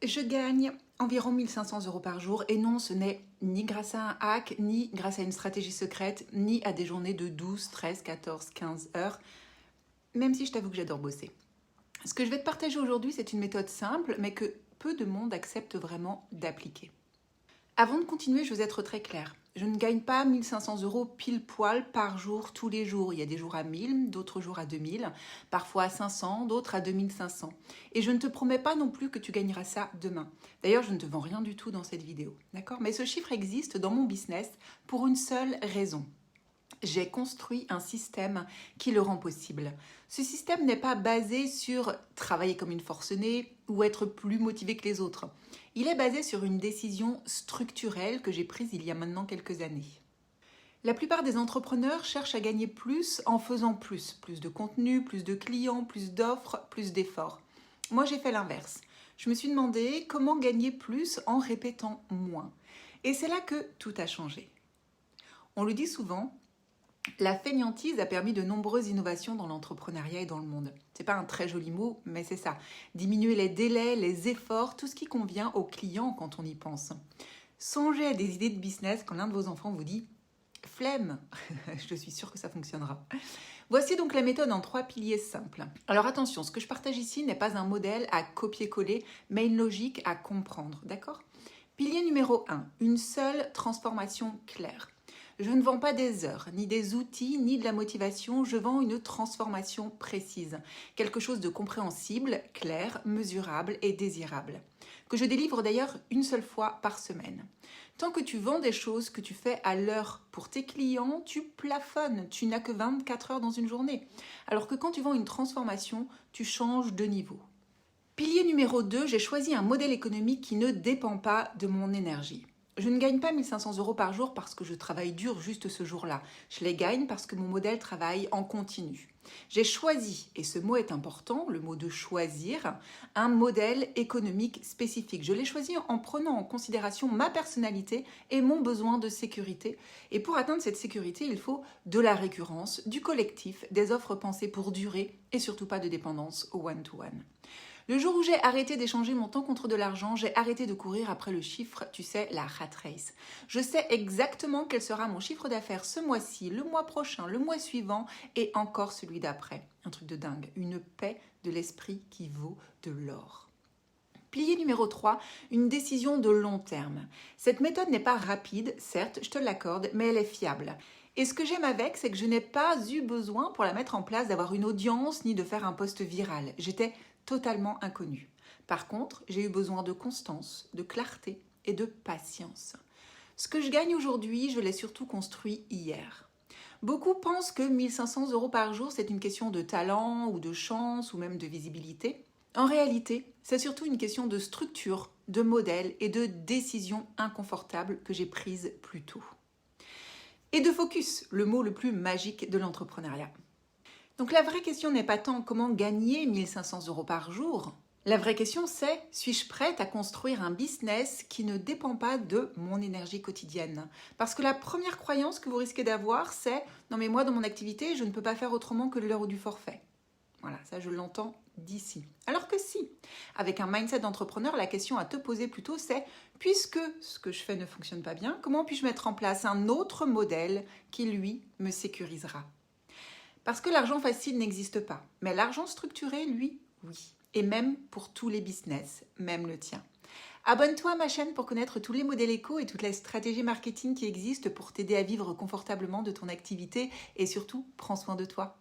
Je gagne environ 1500 € par jour et non, ce n'est ni grâce à un hack, ni grâce à une stratégie secrète, ni à des journées de 12, 13, 14, 15 heures, même si je t'avoue que j'adore bosser. Ce que je vais te partager aujourd'hui, c'est une méthode simple, mais que peu de monde accepte vraiment d'appliquer. Avant de continuer, je veux être très claire. Je ne gagne pas 1500 € pile poil par jour, tous les jours. Il y a des jours à 1000, d'autres jours à 2000, parfois à 500, d'autres à 2500. Et je ne te promets pas non plus que tu gagneras ça demain. D'ailleurs, je ne te vends rien du tout dans cette vidéo, d'accord ? Mais ce chiffre existe dans mon business pour une seule raison. J'ai construit un système qui le rend possible. Ce système n'est pas basé sur travailler comme une forcenée ou être plus motivé que les autres. Il est basé sur une décision structurelle que j'ai prise il y a maintenant quelques années. La plupart des entrepreneurs cherchent à gagner plus en faisant plus. Plus de contenu, plus de clients, plus d'offres, plus d'efforts. Moi, j'ai fait l'inverse. Je me suis demandé comment gagner plus en répétant moins. Et c'est là que tout a changé. On le dit souvent, la fainéantise a permis de nombreuses innovations dans l'entrepreneuriat et dans le monde. C'est pas un très joli mot, mais c'est ça. Diminuer les délais, les efforts, tout ce qui convient aux clients quand on y pense. Songez à des idées de business quand l'un de vos enfants vous dit « flemme ». Je suis sûre que ça fonctionnera. Voici donc la méthode en 3 piliers simples. Alors attention, ce que je partage ici n'est pas un modèle à copier-coller, mais une logique à comprendre, d'accord ? Pilier numéro 1, une seule transformation claire. Je ne vends pas des heures, ni des outils, ni de la motivation, je vends une transformation précise. Quelque chose de compréhensible, clair, mesurable et désirable. Que je délivre d'ailleurs une seule fois par semaine. Tant que tu vends des choses que tu fais à l'heure pour tes clients, tu plafonnes, tu n'as que 24 heures dans une journée. Alors que quand tu vends une transformation, tu changes de niveau. Pilier numéro 2, j'ai choisi un modèle économique qui ne dépend pas de mon énergie. Je ne gagne pas 1500 € par jour parce que je travaille dur juste ce jour-là. Je les gagne parce que mon modèle travaille en continu. J'ai choisi, et ce mot est important, le mot de choisir, un modèle économique spécifique. Je l'ai choisi en prenant en considération ma personnalité et mon besoin de sécurité. Et pour atteindre cette sécurité, il faut de la récurrence, du collectif, des offres pensées pour durer et surtout pas de dépendance au one-to-one. Le jour où j'ai arrêté d'échanger mon temps contre de l'argent, j'ai arrêté de courir après le chiffre, tu sais, la rat race. Je sais exactement quel sera mon chiffre d'affaires ce mois-ci, le mois prochain, le mois suivant et encore celui d'après. Un truc de dingue, une paix de l'esprit qui vaut de l'or. Pilier numéro 3, une décision de long terme. Cette méthode n'est pas rapide, certes, je te l'accorde, mais elle est fiable. Et ce que j'aime avec, c'est que je n'ai pas eu besoin pour la mettre en place d'avoir une audience ni de faire un post viral. J'étais totalement inconnue. Par contre, j'ai eu besoin de constance, de clarté et de patience. Ce que je gagne aujourd'hui, je l'ai surtout construit hier. Beaucoup pensent que 1500 € par jour, c'est une question de talent ou de chance ou même de visibilité. En réalité, c'est surtout une question de structure, de modèle et de décision inconfortable que j'ai prise plus tôt. Et de focus, le mot le plus magique de l'entrepreneuriat. Donc la vraie question n'est pas tant comment gagner 1500 € par jour. La vraie question c'est, suis-je prête à construire un business qui ne dépend pas de mon énergie quotidienne ? Parce que la première croyance que vous risquez d'avoir c'est, non mais moi dans mon activité je ne peux pas faire autrement que de l'heure ou du forfait. Voilà, ça je l'entends d'ici. Alors que si, avec un mindset d'entrepreneur, la question à te poser plutôt c'est, puisque ce que je fais ne fonctionne pas bien, comment puis-je mettre en place un autre modèle qui lui me sécurisera ? Parce que l'argent facile n'existe pas. Mais l'argent structuré, lui, oui. Et même pour tous les business, même le tien. Abonne-toi à ma chaîne pour connaître tous les modèles éco et toutes les stratégies marketing qui existent pour t'aider à vivre confortablement de ton activité et surtout, prends soin de toi.